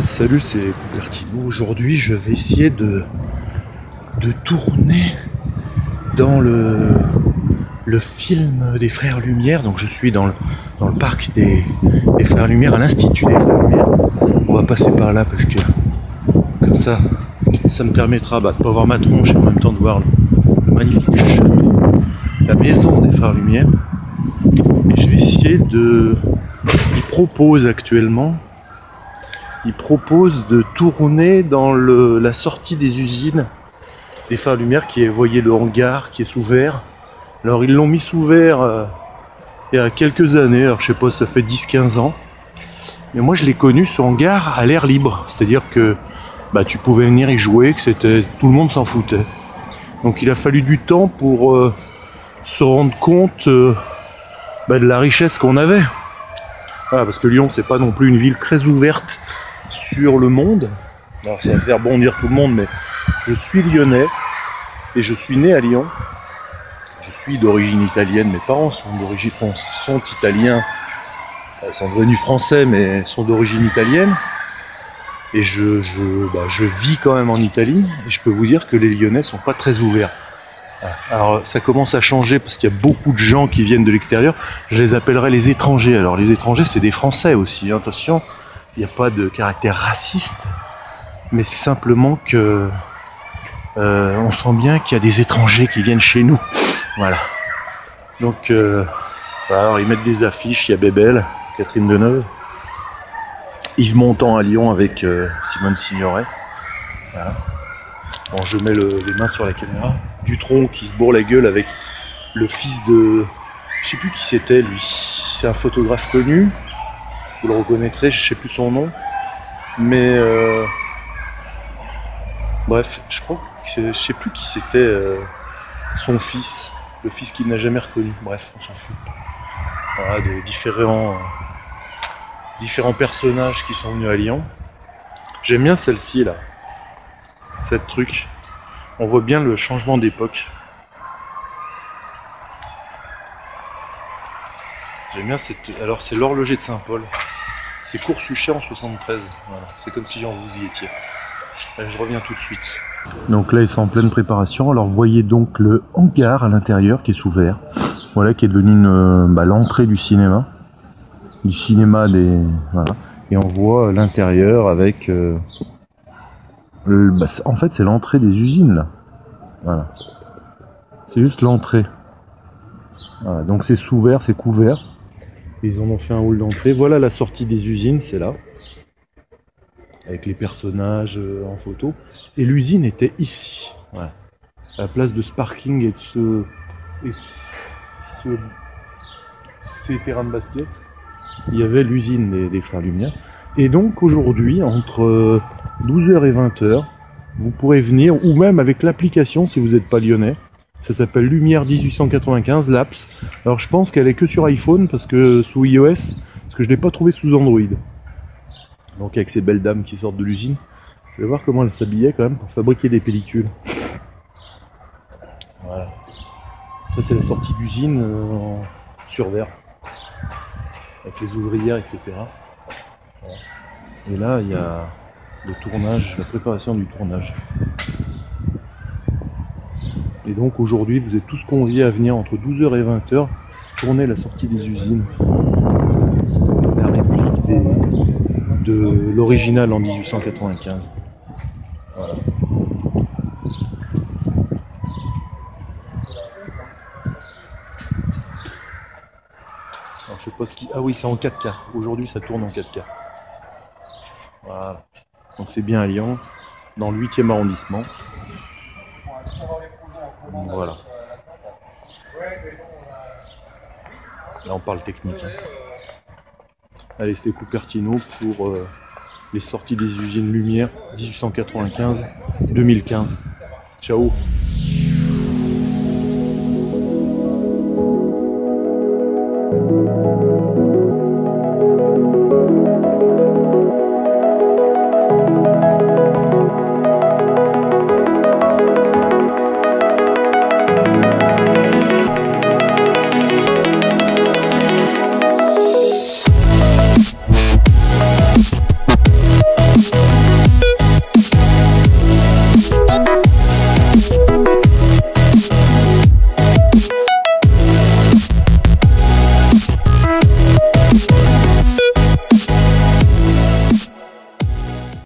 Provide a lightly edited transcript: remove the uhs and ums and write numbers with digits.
Salut, c'est Coubertino. Aujourd'hui, je vais essayer de tourner dans le film des Frères Lumière. Donc, je suis dans le parc des Frères Lumière, à l'Institut des Frères Lumière. On va passer par là parce que, comme ça me permettra de ne pas voir ma tronche et en même temps de voir le magnifique château, la maison des Frères Lumière. Et je vais essayer il propose actuellement. Il propose de tourner dans la sortie des usines des Frères Lumière, qui est, vous voyez, le hangar qui est sous verre. Alors ils l'ont mis sous verre il y a quelques années, alors je sais pas, ça fait 10-15 ans. Mais moi je l'ai connu, ce hangar, à l'air libre. C'est-à-dire que tu pouvais venir y jouer, que tout le monde s'en foutait. Donc il a fallu du temps pour se rendre compte de la richesse qu'on avait. Voilà, parce que Lyon, c'est pas non plus une ville très ouverte sur le monde. Alors ça va faire bondir tout le monde, mais je suis lyonnais et je suis né à Lyon. Je suis d'origine italienne, mes parents sont italiens. Ils sont devenus français, mais sont d'origine italienne. Et je vis quand même en Italie, et je peux vous dire que les Lyonnais sont pas très ouverts. Alors ça commence à changer parce qu'il y a beaucoup de gens qui viennent de l'extérieur. Je les appellerai les étrangers. Alors les étrangers, c'est des Français aussi, hein. Attention, il n'y a pas de caractère raciste, mais c'est simplement que on sent bien qu'il y a des étrangers qui viennent chez nous. Voilà. Donc alors ils mettent des affiches, il y a Bébel, Catherine Deneuve, Yves Montand à Lyon avec Simone Signoret. Voilà. Bon, je mets les mains sur la caméra. Dutronc qui se bourre la gueule avec le fils de... Je sais plus qui c'était lui. C'est un photographe connu. Vous le reconnaîtrez, je sais plus son nom. Mais... bref, je crois que je sais plus qui c'était son fils. Le fils qu'il n'a jamais reconnu. Bref, on s'en fout. Voilà, des différents personnages qui sont venus à Lyon. J'aime bien celle-ci là. Cette truc. On voit bien le changement d'époque. J'aime bien cette... Alors c'est l'horloger de Saint-Paul. C'est Coursuchet en 73. Voilà. C'est comme si vous y étiez. Je reviens tout de suite. Donc là ils sont en pleine préparation. Alors vous voyez donc le hangar à l'intérieur qui est sous verre. Voilà, qui est devenu l'entrée du cinéma. Voilà. Et on voit l'intérieur avec... en fait c'est l'entrée des usines là. Voilà. C'est juste l'entrée. Voilà. Donc c'est sous verre, c'est couvert. Et ils en ont fait un hall d'entrée. Voilà la sortie des usines, c'est là. Avec les personnages en photo. Et l'usine était ici. Voilà. À la place de ce parking et de ces terrains de basket, il y avait l'usine des Frères Lumière. Et donc aujourd'hui, entre 12h et 20h, vous pourrez venir, ou même avec l'application si vous n'êtes pas lyonnais. Ça s'appelle Lumière 1895, l'apps. Alors je pense qu'elle est que sur iPhone, parce que sous iOS, parce que je ne l'ai pas trouvé sous Android. Donc avec ces belles dames qui sortent de l'usine, je vais voir comment elles s'habillaient quand même pour fabriquer des pellicules. Voilà. Ça c'est la sortie d'usine sur verre. Avec les ouvrières, etc. Voilà. Et là, il y a le tournage, la préparation du tournage. Et donc aujourd'hui, vous êtes tous conviés à venir entre 12h et 20h tourner la sortie des usines. La réplique de l'original en 1895. Voilà. Alors, je sais pas ce qui... Ah oui, c'est en 4K. Aujourd'hui, ça tourne en 4K. Voilà. Donc c'est bien à Lyon, dans le 8e arrondissement. Voilà. Là on parle technique. Hein. Allez, c'était Coubertino pour les sorties des usines Lumière 1895-2015. Ciao.